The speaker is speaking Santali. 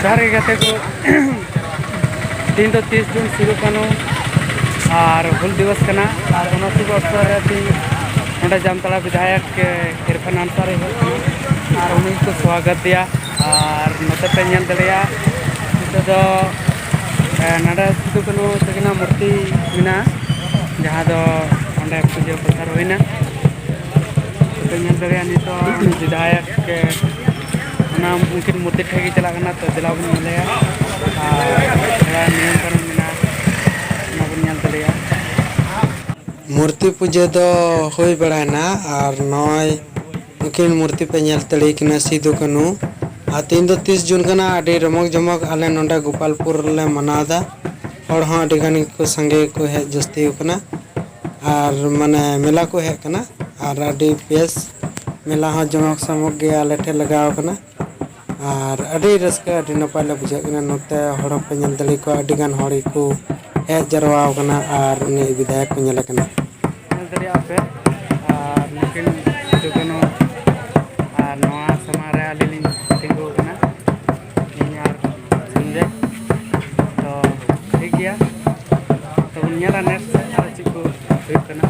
ᱡᱚᱦᱟᱨ ᱜᱮ ᱜᱟᱛᱮ ᱠᱚ ᱛᱮᱦᱮᱧ ᱫᱚ 30 ᱡᱩᱱ ᱥᱤᱫᱩ ᱠᱟᱹᱱᱦᱩ ᱟᱨ ᱦᱩᱞ ᱫᱤᱵᱚᱥ ᱠᱟᱱᱟ ᱟᱨ ᱚᱱᱟ ᱥᱩᱵ ᱚᱠᱛᱚ ᱨᱮ ᱛᱮᱦᱮᱧ ᱱᱚᱰᱮ ᱡᱟᱢᱛᱟᱲᱟ ᱵᱤᱫᱷᱟᱭᱚᱠ ᱤᱨᱯᱷᱟᱱ ᱟᱱᱥᱟᱨᱤ ᱦᱮᱡ ᱠᱟᱱᱟ ᱟᱨ ᱩᱱᱤ ᱠᱚ ᱥᱣᱟᱜᱚᱛᱮᱭᱟ ᱟᱨ ᱱᱚᱛᱮ ᱯᱮ ᱧᱮᱞ ᱫᱟᱲᱮᱭᱟᱜᱼᱟ ᱱᱤᱛᱚᱜ ᱫᱚ ᱱᱚᱰᱮ ᱥᱤᱫᱩ ᱠᱟᱹᱱᱦᱩ ᱛᱟᱹᱠᱤᱱᱟᱜ ᱢᱩᱨᱛᱤ ᱢᱮᱱᱟᱜᱼᱟ ᱡᱟᱦᱟᱸ ᱫᱚ ᱚᱸᱰᱮ ᱯᱩᱡᱟᱹ ᱯᱟᱥᱟ ᱦᱩᱭᱱᱟ ᱯᱮ ᱧᱮᱞ ᱫᱟᱲᱮᱭᱟᱜᱼᱟ ᱱᱤᱛᱚᱜ ᱩᱱᱤ ᱵᱤᱫᱷᱟᱭᱚᱠ ᱚᱱᱟ ᱩᱱᱠᱤᱱ ᱢᱩᱨᱛᱤ ᱴᱷᱮᱱ ᱜᱮ ᱪᱟᱞᱟᱜ ᱠᱟᱱᱟ ᱛᱚ ᱫᱮᱞᱟ ᱵᱚᱱ ᱧᱮᱞᱮᱭᱟ ᱟᱨ ᱛᱷᱚᱲᱟ ᱱᱤᱭᱚᱢ ᱠᱟᱹᱱᱩᱱ ᱢᱮᱱᱟᱜᱼᱟ ᱚᱱᱟ ᱵᱚᱱ ᱧᱮᱞ ᱫᱟᱲᱮᱭᱟᱜᱼᱟ ᱢᱩᱨᱛᱤ ᱯᱩᱡᱟᱹ ᱫᱚ ᱦᱩᱭ ᱵᱟᱲᱟᱭᱱᱟ ᱟᱨ ᱱᱚᱜᱼᱚᱭ ᱱᱩᱠᱤᱱ ᱢᱩᱨᱛᱤ ᱯᱮ ᱧᱮᱞ ᱫᱟᱲᱮ ᱠᱤᱱᱟ ᱥᱤᱫᱩ ᱠᱟᱹᱱᱦᱩ ᱟᱨ ᱛᱮᱦᱮᱧ ᱫᱚ 30 ᱡᱩᱱ ᱠᱟᱱᱟ ᱟᱹᱰᱤ ᱨᱚᱢᱚᱠ ᱡᱚᱢᱚᱠ ᱟᱞᱮ ᱱᱚᱰᱮ ᱜᱳᱯᱟᱞᱯᱩᱨ ᱨᱮᱞᱮ ᱢᱟᱱᱟᱣᱫᱟ ᱦᱚᱲ ᱦᱚᱸ ᱟᱹᱰᱤ ᱜᱟᱱ ᱜᱮᱠᱚ ᱥᱟᱸᱜᱮ ᱜᱮᱠᱚ ᱦᱮᱡ ᱡᱟᱹᱥᱛᱤ ᱟᱠᱟᱱᱟ ᱟᱨ ᱢᱟᱱᱮ ᱢᱮᱞᱟ ᱠᱚ ᱦᱮᱡ ᱟᱠᱟᱱᱟ ᱟᱨ ᱟᱹᱰᱤ ᱵᱮᱥ ᱢᱮᱞᱟ ᱦᱚᱸ ᱡᱚᱢᱚᱠ ᱥᱚᱢᱚᱠ ᱜᱮ ᱟᱞᱮ ᱴᱷᱮᱱ ᱞᱟᱜᱟᱣ ᱟᱠᱟᱱᱟ ᱟᱨ ᱟᱹᱰᱤ ᱨᱟᱹᱥᱠᱟᱹ ᱟᱹᱰᱤ ᱱᱟᱯᱟᱭ ᱞᱮ ᱵᱩᱡᱷᱟᱹᱜ ᱠᱟᱱᱟ ᱱᱚᱛᱮ ᱦᱚᱲ ᱦᱚᱸᱯᱮ ᱧᱮᱞ ᱫᱟᱲᱮ ᱠᱚᱣᱟ ᱟᱹᱰᱤ ᱜᱟᱱ ᱦᱚᱲ ᱜᱮᱠᱚ ᱦᱮᱡ ᱡᱟᱨᱣᱟ ᱠᱟᱱᱟ ᱟᱨ ᱩᱱᱤ ᱵᱤᱫᱷᱟᱭᱚᱠ ᱠᱚ ᱧᱮᱞᱮ ᱠᱟᱱᱟ ᱧᱮᱞ ᱫᱟᱲᱮᱭᱟᱜᱼᱟ ᱯᱮ ᱟᱨ ᱱᱩᱠᱤᱱ ᱥᱤᱫᱩ ᱠᱟᱹᱱᱦᱩ ᱟᱨ ᱱᱚᱣᱟ ᱥᱟᱢᱟᱝ ᱨᱮ ᱟᱹᱞᱤᱧ ᱞᱤᱧ ᱛᱤᱸᱜᱩ ᱟᱠᱟᱱᱟ ᱤᱧ ᱟᱨ ᱥᱚᱧᱡᱚᱭ ᱛᱚ ᱴᱷᱤᱠ ᱜᱮᱭᱟ ᱛᱚᱵᱚᱱ ᱧᱮᱞᱟ ᱱᱮᱠᱥᱴ ᱟᱨᱚ ᱪᱮᱫ ᱠᱚ ᱦᱩᱭᱩᱜ ᱠᱟᱱᱟ